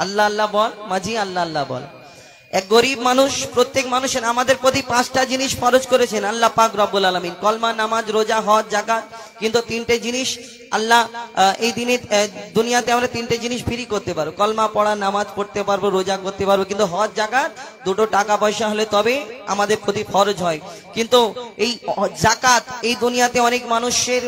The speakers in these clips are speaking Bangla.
আল্লাহ আল্লাহ বল মাঝি, আল্লাহ আল্লাহ বল। এক গরিব মানুষ, প্রত্যেক মানুষের আমাদের প্রতি 5টা জিনিস ফরজ করেছেন আল্লাহ পাক রব্বুল আলামিন, কলমা, নামাজ, রোজা, হজ, যাকাত। কিন্তু 3টে জিনিস আল্লাহ এই দিনে দুনিয়াতে আমরা 3টে জিনিস ফ্রি করতে পারবো, কলমা পড়া, নামাজ পড়তে পারবো, রোজা করতে পারবো, কিন্তু হজ, যাকাত দুটো টাকা পয়সা হলে তবে আমাদের প্রতি ফরজ হয়। কিন্তু এই যাকাত এই দুনিয়াতে অনেক মানুষের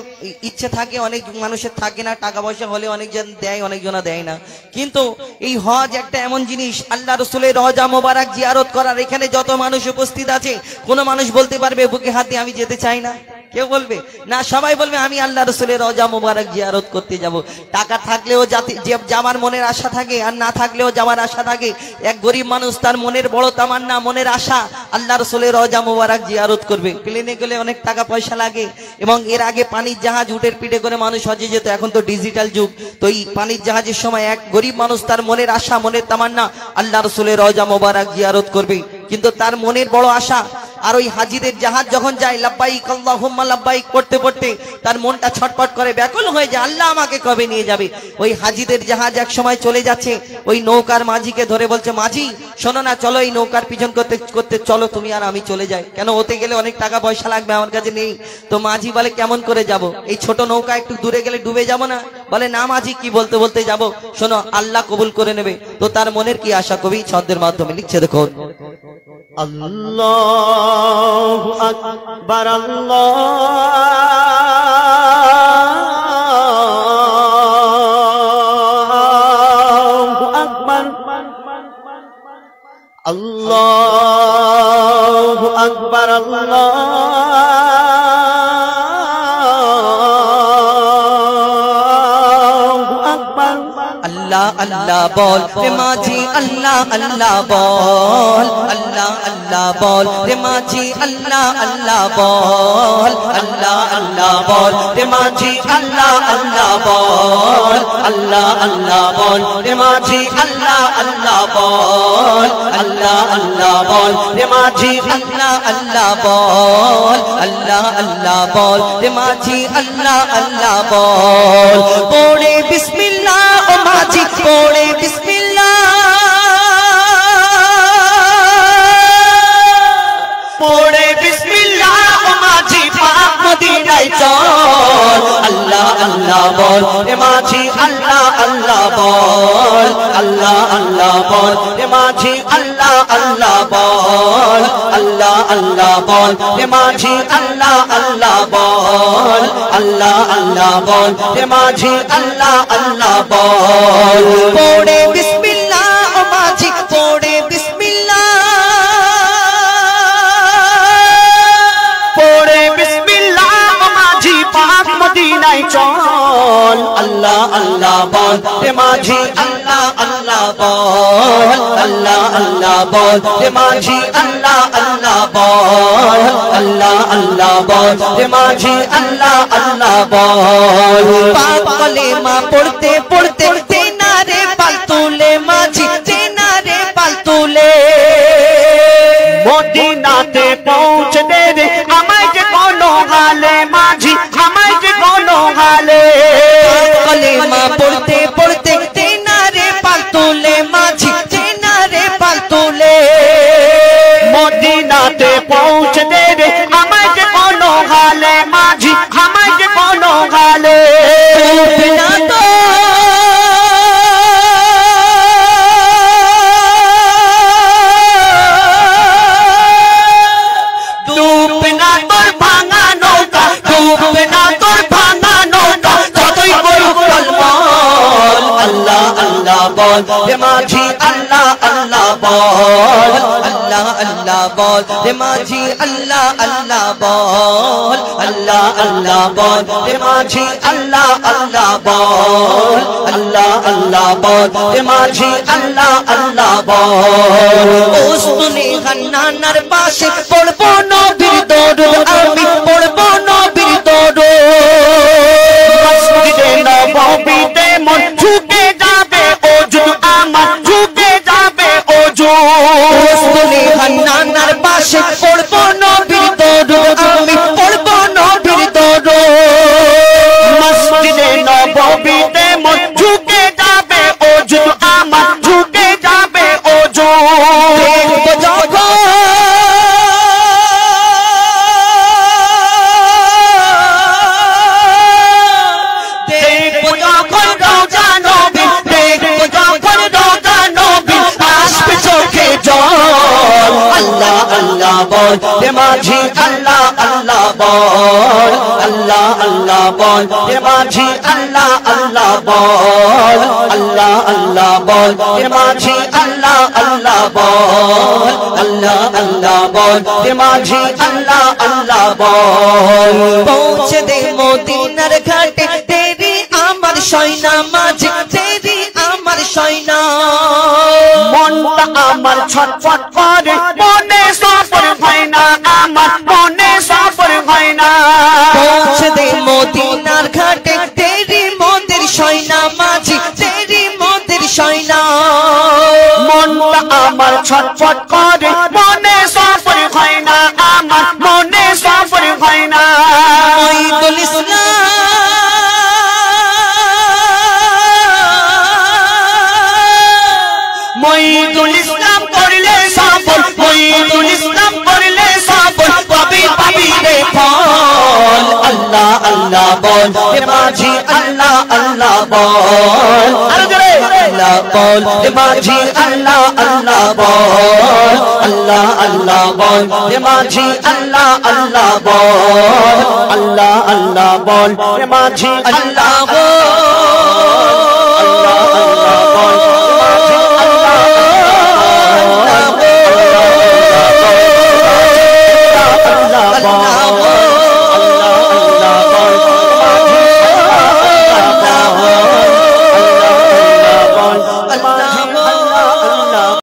ইচ্ছে থাকে, অনেক মানুষের থাকে না, টাকা পয়সা হলে অনেকজন দেয়, অনেকজনা দেয় না। কিন্তু এই হজ একটা এমন জিনিস, আল্লাহ রসুলের রওজা মোবারক জিয়ারত করার, এখানে যত মানুষ উপস্থিত আছে কোন মানুষ বলতে পারবে বুকে হাত দিয়ে আমি যেতে চাই না? কেউ বলবে না, সবাই বলবে আমি আল্লাহ রসুলের রওজা মোবারক জিয়ারত করতে যাব। টাকা থাকলেও যাওয়ার মনের আশা থাকে, আর না থাকলেও যাওয়ার আশা থাকে। এক গরিব মানুষ তার মনের বড় তামান্না, মনের আশা আল্লাহ রসুলের রওজা মোবারক জিয়ারত করবে। প্লেনে গেলে অনেক টাকা পয়সা লাগে, এবং এর আগে পানির জাহাজ, উটের পিঠে করে মানুষ হজে যেত, এখন তো ডিজিটাল যুগ। তো এই পানির জাহাজের সময় এক গরিব মানুষ তার মনের আশা, মনের তামান্না আল্লাহ রসুলের রওজা মোবারক জিয়ারত করবে, কিন্তু তার মনের বড় আশা। আর ওই হাজিদের জাহাজ যখন যায় লাব্বাইক আল্লাহুম্মা লাব্বাইক পড়তে পড়তে তার মনটা ছটফট করে, ব্যাকুল হয়ে যায়, আল্লাহ আমাকে কবে নিয়ে যাবে। ওই হাজিদের জাহাজ এক সময় চলে যাচ্ছে, ওই নৌকার মাঝিকে ধরে বলছে, মাঝি শোনো না, চলো এই নৌকার পিছন করতে করতে চলো তুমি আর আমি চলে যাই, কেন ওতে গেলে অনেক টাকা পয়সা লাগবে, আমার কাছে নেই। তো মাঝি বলে কেমন করে যাব, এই ছোট নৌকা একটু দূরে গেলে ডুবে যাব না? বলে না মাঝি, কি বলতে বলতে যাব, শোনো আল্লাহ কবুল করে নেবে। তো তার মনের কি আশা কবি ছন্দের মাধ্যমে লিখছে, দেখো। আল্লাহু আকবার, আল্লাহু আকবার, আল্লাহু আকবার, আল্লাহ আল্লাহ বল রে মাঝি, আল্লাহ আল্লাহ বল, আল্লাহ আল্লাহ বল রে মাঝি, আল্লাহ আল্লাহ বল, আল্লাহ আল্লাহ বল রে মাঝি, আল্লাহ আল্লাহ বল, আল্লাহ আল্লাহ বল রে মাঝি, আল্লাহ আল্লাহ বল, আল্লাহ আল্লাহ বল রে মাঝি, আল্লাহ আল্লাহ বল, আল্লাহ আল্লাহ বল রে মাঝি, আল্লাহ আল্লাহ বল। পড়ে বিসমিল্লাহ ও মাঝি, পড়ে বিসমিল্লাহ, পড়ে বিসমিল্লাহ ও মাঝি, পাক মদিনায় চল। আল্লাহ আল্লাহ বল রে মাঝি, আল্লাহ আল্লাহ বল, আল্লাহ আল্লাহ বল রে মাঝি, আল্লাহ আল্লাহ বল, আল্লাহ আল্লাহ বল রে মাঝি, আল্লাহ আল্লাহ বল, আল্লাহ আল্লাহ বল রে মাঝি, আল্লাহ আল্লাহ বল। পড়ে বিসমিল্লাহ ও মাঝি, পড়ে বিসমিল্লাহ, পড়ে বিসমিল্লাহ ও মাঝি, পাক মদিনায় চল। আল্লাহ আল্লাহ বল রে মাঝি, আল্লাহ আল্লাহ বল, আল্লাহ আল্লাহ বল রে মাঝি, আল্লাহ আল্লাহ বল, আল্লাহ আল্লাহ বল রে মাঝি, আল্লাহ আল্লাহ বল। পাক কলেমা পড়তে পড়তে তেনারে পাল তুলে মাঝি, তেনারে পাল তুলে মদিনাতে পৌঁছে দেবে আমায় যে কোনো হালে, মাঝি আমায় যে কোনো হালে। কলেমা পড়তে পড়তে তেনারে পাল তুলে মাঝি, তেনারে পাল তুলে মদিনাতে পৌঁছে দেবে আমায় যে কোনো হালে, মাঝি আমায় যে কোনো হালে। বিনা তো ডুবে না তোর ভাঙা নৌকা, ডুবে না তোর ভাঙা নৌকা, যতই করুক টলমল। আল্লাহ আল্লাহ বল রে মাঝি, আল্লাহ আল্লাহ বল, আল্লাহ আল্লাহ বল রে মাঝি, আল্লাহ আল্লাহ বল, আল্লাহ আল্লাহ বল রে মাঝি, আল্লাহ আল্লাহ বল, আল্লাহ আল্লাহ বল রে মাঝি, আল্লাহ আল্লাহ বল। ওস্তুনে হান্নানার পাশে পড়বো নবীর দরুদ, আমি পড়বো নবীর দরুদ। মসজিদে নববীতে মন ঝুঁকে যাবে ওজু, আমার ঝুঁকে যাবে ওজু। ওস্তুনে হান্নানার পাশে পড়বো নবীর দরুদ, আমি পড়বো নবীর দরুদ। মসজিদে নববীতে মন ঝুঁকে যাবে ওজু, আমার ঝুঁকে বল রে মাঝি আল্লাহ আল্লাহ বল আল্লাহ আল্লাহ বল রে মাঝি আল্লাহ আল্লাহ বল আল্লাহ আল্লাহ বল রে মাঝি আল্লাহ আল্লাহ বল আল্লাহ আল্লাহ বল রে মাঝি আল্লাহ আল্লাহ বল পৌঁছে দে মদিনার ঘাটে তেরি আমার সয়না মাঝি তেরি আমার সয়না মনটা আমার ছটফট করে মনে সফর হয় না আমার মনে সফর হয় না পৌঁছে দে মদিনার ঘাটে তেরি মোদের সয়না মাঝি তেরি মোদের সয়না মনটা আমার ছটফট করে মনে সফর হয় না আমার মনে সফর হয় না মঈদুল ইসলাম মঈদুল ইসলাম করলে সফল মঈদুল ইসলাম করলে সফল কবি পাবি রে ফল আল্লাহ আল্লাহ বল রে মাঝি আল্লাহ আল্লাহ বল আল্লাহ বল রে মাঝি আল্লাহ আল্লাহ বল আল্লাহ আল্লাহ বল রে মাঝি আল্লাহ আল্লাহ বল আল্লাহ আল্লাহ বল রে মাঝি আল্লাহ বল আল্লাহ আল্লাহ বল